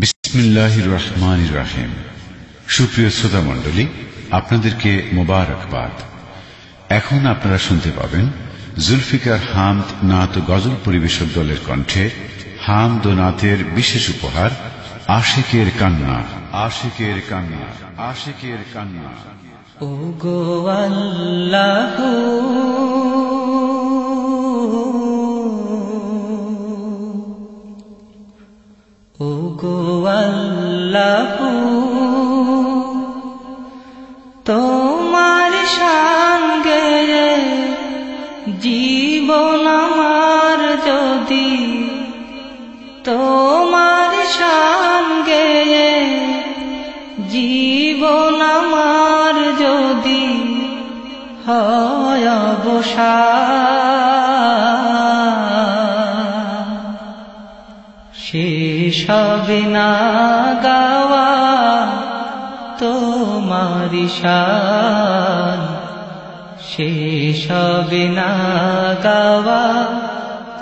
বিসমিল্লাহির রহমানির রহিম। সুপ্রিয় শ্রোতা মণ্ডলী, আপনাদেরকে মোবারকবাদ। এখন আপনারা শুনতে পাবেন জুলফিকার হামদ নাত ও গজল পরিবেশক দলের কণ্ঠে হামদ ও নাতের বিশেষ উপহার আশিকের কান্না। আশিকের কান্না, আশিকের কান্না। ও গো আল্লাহ, ও গো আল্লাহ, তোমার সঙ্গে জীবন আমার যদি, তোমার সঙ্গে জীবন আমার যদি হয় অবসান, শেষ হবে না গাওয়া তোমারি শান, শেষ হবে না গাওয়া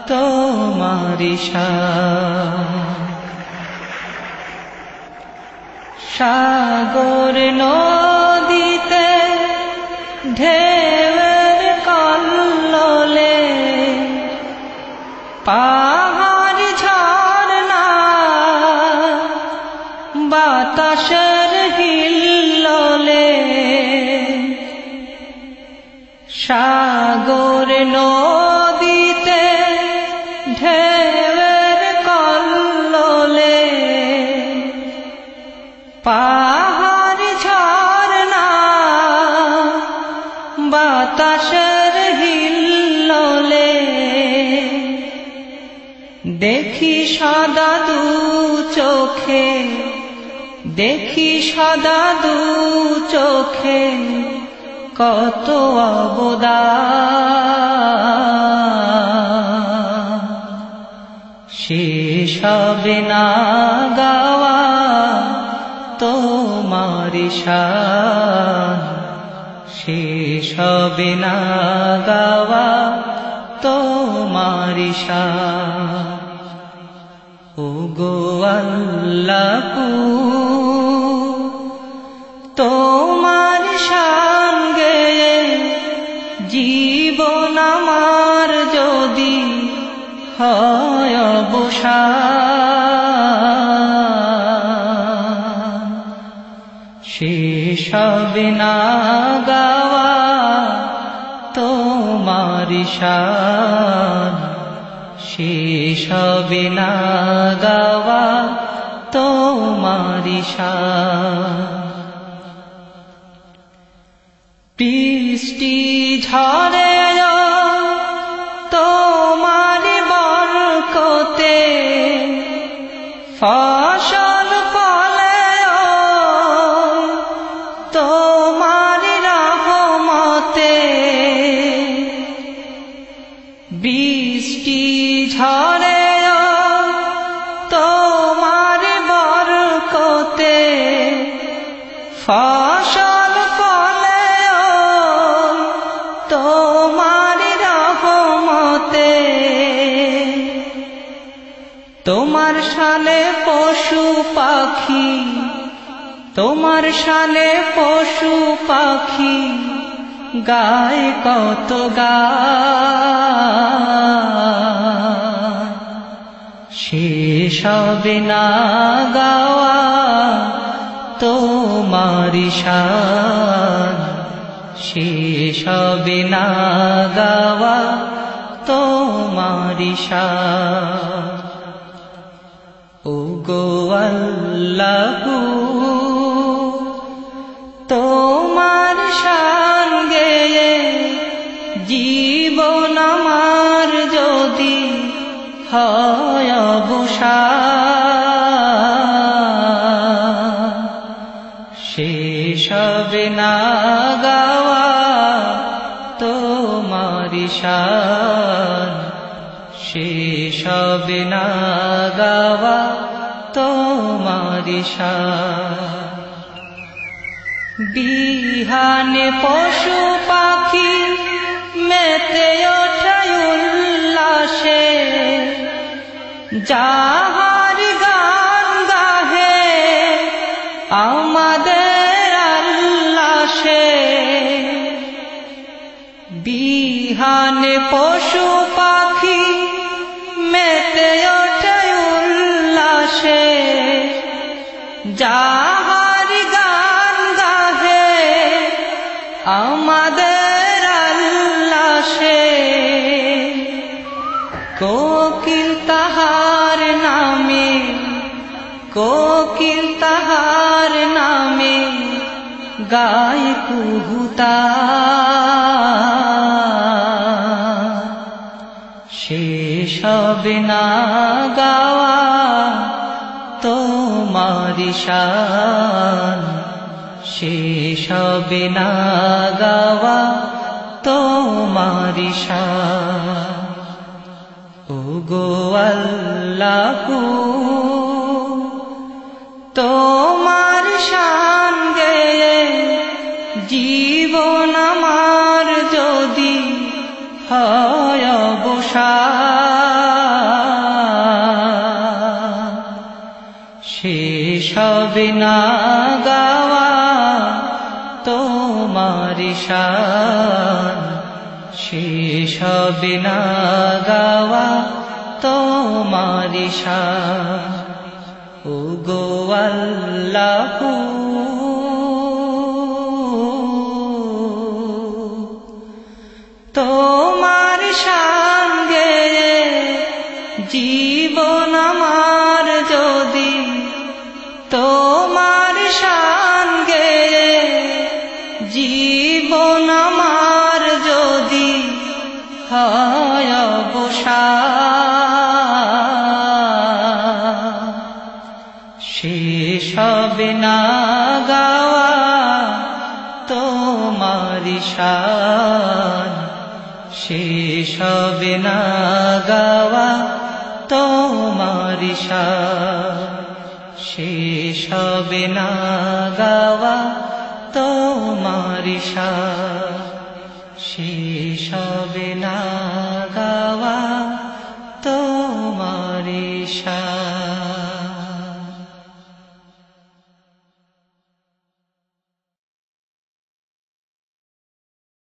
তোমারি শান। সাগর নদীতে ঢেউয়ের কল্লোলে, পাহাড় ঝরনা বাতাসের হিল্লোলে, সাগর নদীতে ঢেউয়ের কল্লোলে, পাহাড় ঝরনা বাতাসের হিল্লোলে, দেখি সদা দু চোখে, দেখি সদা দু চোখে কত অবদান, শেষ হবে না গাওয়া তোমারি শান, শেষ হবে না গাওয়া তোমারি শান। ও গো আল্লাহ, তোমার সঙ্গে জীবন আমার যদি হয় অবসান, শেষ হবে না গাওয়া তোমারি শান, শেষ হবে না গাওয়া তোমারি শান। বৃষ্টি ঝরে তোমার বরকতে, ফসল ফলে তোমার রহমতে, বৃষ্টি ঝরে তোমার বরকতে, ফসল ফলে তোমার রহমতে, তোমার শানে পশু পাখি, তোমার শানে পশু পাখি গায় কত গান, শেষ হবে না গাওয়া তোমারি শান, শেষ হবে না গাওয়া তোমারি শান। ও গো আল্লাহ, তোমার সঙ্গে জীবন আমার যদি হয় অবসান, শেষ হবে না গাওয়া তোমারি শান, শেষ হবে না গাওয়া তোমারি শান। বিহানে পশু পাখি মেতে ওঠায় উল্লাসে, যাহার গান গাহে পশু পাখি মেতে ওঠে উল্লাসে, যাহার গান গাহে আমাদের আল্লাহ সে। কোকিল তাহার নামে, কোকিল তাহার নামে গায় কুহুতা, শেষ হবে না গাওয়া তোমারি শান, শেষ হবে না গাওয়া তোমারি শান। ওগো আল্লাহু তোমার শান গেয়ে জীবন আমার যদি হয় অবসান, শেষ হবে না গাওয়া তোমারি শান, শেষ হবে না গাওয়া তোমারি শান। ওগো আল্লাহু তোমার শান গেয়ে জীবন আমার যদি, তোমার শান গেয়ে জীবন আমার যদি হয় অবসান, শেষ হবে না গাওয়া তোমারি শান, শেষ হবে না গাওয়া তোমারি শান, শেষ হবে না গাওয়া তোমারি শান, শেষ হবে না গাওয়া তোমারি শান।